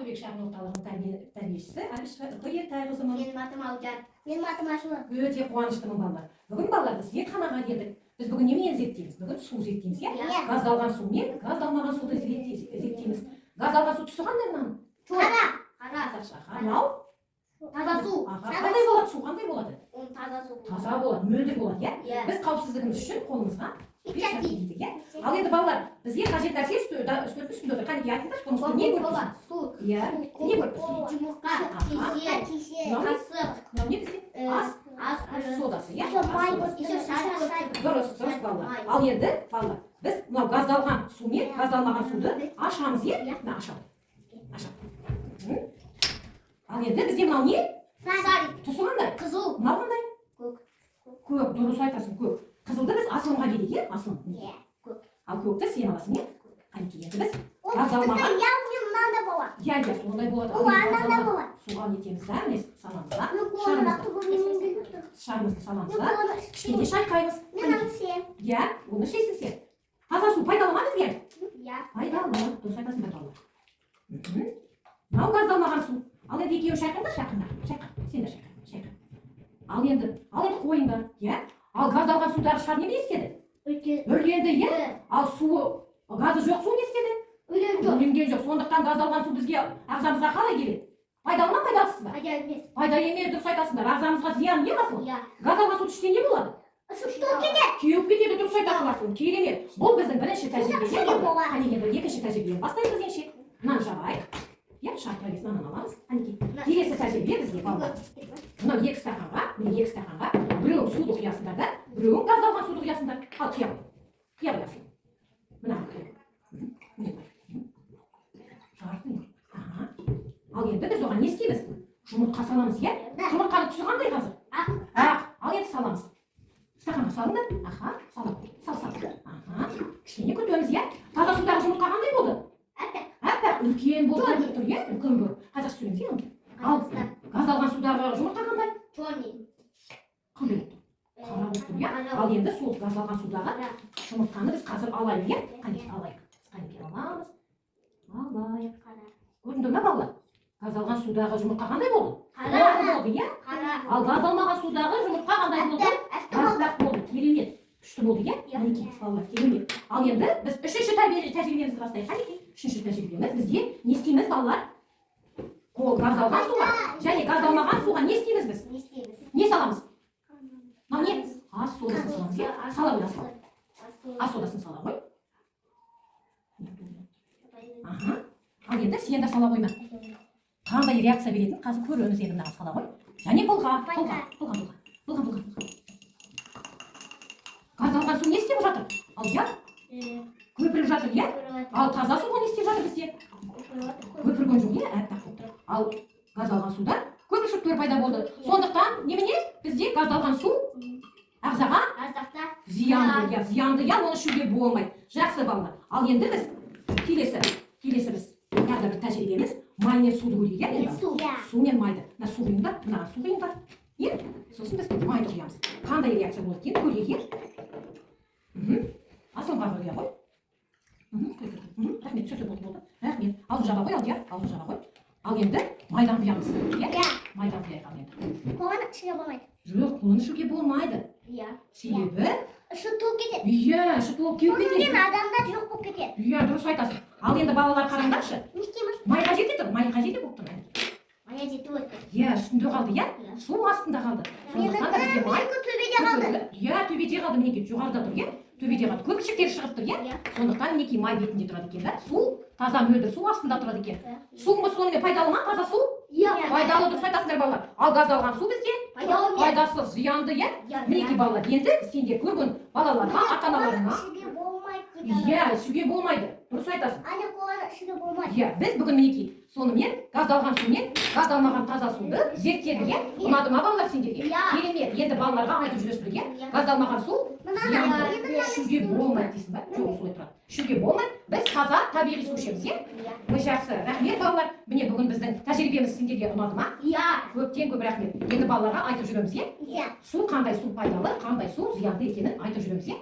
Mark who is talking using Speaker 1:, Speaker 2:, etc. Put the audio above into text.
Speaker 1: Балтабек шағын орталығының тәрбиешісі Әбіш Қойертай қызымын.
Speaker 2: Менің атым Алжан. Менің атым Ашуа.
Speaker 1: Өте қуаныштымын балалар. Бүгін балалар біз зертханаға келдік. Біз бүгін немен зерттейміз? Бүгін су зерттейміз, иә? Газдалған су мен газдалмаған суды зерттейміз. Газдалған су түсі қандай мынаның?
Speaker 2: Қара.
Speaker 1: Анау?
Speaker 2: Таза су.
Speaker 1: Қандай болады су? Қандай болады?
Speaker 2: Таза су.
Speaker 1: Таза болады, мөлдір болады, иә? Біз қауіпсіздігіміз үшін қолымызға печать кидік, иә? Ал енді балалар, бізге қажет нәрсе үстінде отыр. Қанекей айтыңдаршы, бұның үстінде не көріп
Speaker 2: Су.
Speaker 1: Иә. Не көріп тұрсыз?
Speaker 2: Жұмыртқа. Кесе. Қасық.
Speaker 1: Мынау не бізде? Ас содасы, иә? Дұрыс балалар. Ал енді балалар, біз мынау газдалған су мен газдалмаған суды ашамыз, иә? Мына ашамыз. Ал енді бізде мынау не? Түсі қандай?
Speaker 2: Қызыл.
Speaker 1: Мынау қандай?
Speaker 2: Көк.
Speaker 1: Дұрыс айтасың, көк. Қызылды біз асылымға келейік, иә? Асылым. Ал көкті сен аласың, иә? Қанекей, енді біз газдалмаған. Иә, сондай болады. Суға нетеміз да, емес саламызға. Шағымызды саламызға. Кішкене шайқаймыз. Иә, оны ішесің сен. Таза су пайдалы ма бізге? Пайдалы. Дұрыс айтасың балалар. Мынау газдалмаған су. Ал енді екеуі шайқаңдар, шайқа. Сен де шайқа. Ал енді қойыңдар, иә? Ал газдалған судағы шар не істеді? Үрленді, иә? Ал газы жоқ су не істеді? Үрленген жоқ. Сондықтан газдалған су бізге ағзамызға қалай келеді? Пайдалы ма, пайдалысыз ба? Пайда емес, дұрыс айтасыңдар. Ағзамызға зиян не асыл? Газдалған суды ішсең не болады? Кеуіп кетеді, дұрыс айтасың асыл. Керемет. Бұл біздің бірінші тәжірибе. Қанекей, екінші тәжірибе бастаймыз ендеше. Мынаны жабайық. Иә, шартыра кесін ананы аламыз. Қанекей. Келесі тәжірибе бізде балалар. Мынау екі стақанға, біреуін суды құясыңдар да, біреуін газдалған суды құясыңдар. Ал құя құясың. Мына ал енді біз оған не істейміз? Жұмыртқа саламыз, иә? Жұмыртқаның түсі қандай қазір? Ақ. Ал енді саламыз. Стақанға салыңдар. Сал. Кішкене күтеміз, иә? Таза судағы жұмыртқа қандай болды? Әппақ. Үлкен болып тұр, иә? Үлкен болып. Қазақша сөйлеңіз, иә? Ал газдалған судағы жұмыртқа қандай?
Speaker 2: Қандай
Speaker 1: болды? Қара болып тұр, иә? Ал енді сол газдалған судағы жұмыртқаны біз қазір алайық, иә? Қанекей аламыз. Көрдіңдер ме балалар? Газдалған судағы жұмыртқа қандай болды? Қара болды, иә? Ал газдалмаған судағы жұмыртқа қандай болды? Әппақ болды. Керемет. Күшті болды, иә? Қанекей балалар, керемет. Ал енді біз үшінші тәжірибемізді бастайық. Қанекей. Үшінші тәжірибеміз бізде не істейміз балалар? Газдалған суға және газдалмаған суға не істейміз біз? Не саламыз? Мынау не? Ас содасын саламыз, иә? Сала қойасың. Ас содасын сала қой. Ал енді сен де сала қойма. Қандай реакция беретін қазір көреміз енді мына сала қой. Және бұлға. Газдалған су не істеп жатыр? Ал иә? Көпіріп жатыр, иә? Ал таза суға не істеп жатыр бізде? Көпірген жоқ, иә? Әппақ болып тұр. Ал газдалған суда көпіршіктер пайда болды. Сондықтан немене? Бізде газдалған су ағзаға зиянды, иә, оны ішуге болмайды. Жақсы балалар. Ал енді біз келесі біз тағы бір тәжірибеміз маймен суды көрейік, иә? Су мен майды. Мына су құйыңдар, мына су құйыңдар. Иә? Сосын біз майды құямыз. Қандай реакция болады екен көрейік, иә? Асылымға құя ғой. Рахмет, сөзі болды. Рахмет. Аузын жаба қой, аузын жаба қой. Ал енді майдан құямыз, иә? Майдан құяйық ал енді.
Speaker 2: Қоланы ішуге болмайды.
Speaker 1: Жоқ, қолын ішуге болмайды. Себебі?
Speaker 2: Іші толып кетеді.
Speaker 1: Иә, іші толып кеуіп кетеді.
Speaker 2: Көмілген адамдар жоқ болып кетеді.
Speaker 1: Иә, дұрыс айтасың. Ал енді балалар қараңдаршы.
Speaker 2: Не істейміз?
Speaker 1: Майға жетті болып тұр.
Speaker 2: Майға жетіп өтті.
Speaker 1: Иә, үстінде қалды, иә? Су астында қалды. Сондықтан да бізде май
Speaker 2: төбеде қалды.
Speaker 1: Иә, төбеде қалды, мінекей, жоғарыда тұр, иә? Төбеде қалды. Көпіршіктер шығып тұр, иә? Сондықтан мінекей май бетінде тұрады екен, да? Су таза мөлдір су астында тұрады екен. Суымыз сонымен пайдалы ма, таза су? Пайдалы, дұрыс айтасыңдар балалар. Ал газдалған су бізде пайдасыз, зиянды, иә? Мінекей балалар, енді сендер көрген балаларға, ата-аналарына иә, ішуге болмайды. Дұрыс айтасың.
Speaker 2: Ішуге болмайды.
Speaker 1: Иә, біз бүгін мінекей сонымен газдалған су мен газдалмаған таза суды зерттедік, иә? Ұнады ма балалар сендерге? Керемет. Енді балаларға айтып жүресіңдер, иә? Газдалмаған су зиянды, ішуге болмайды дейсің ба? Жоқ, солай тұрады. Ішуге болмайды. Біз таза табиғи су ішеміз, иә? Ой, жақсы. Рахмет балалар. Міне бүгін біздің тәжірибеміз сендерге ұнады ма? Көптен көп рахмет. Енді балаларға айтып жүреміз, иә? Су қандай су пайдалы, қандай су зиянды екенін айтып жүреміз, иә?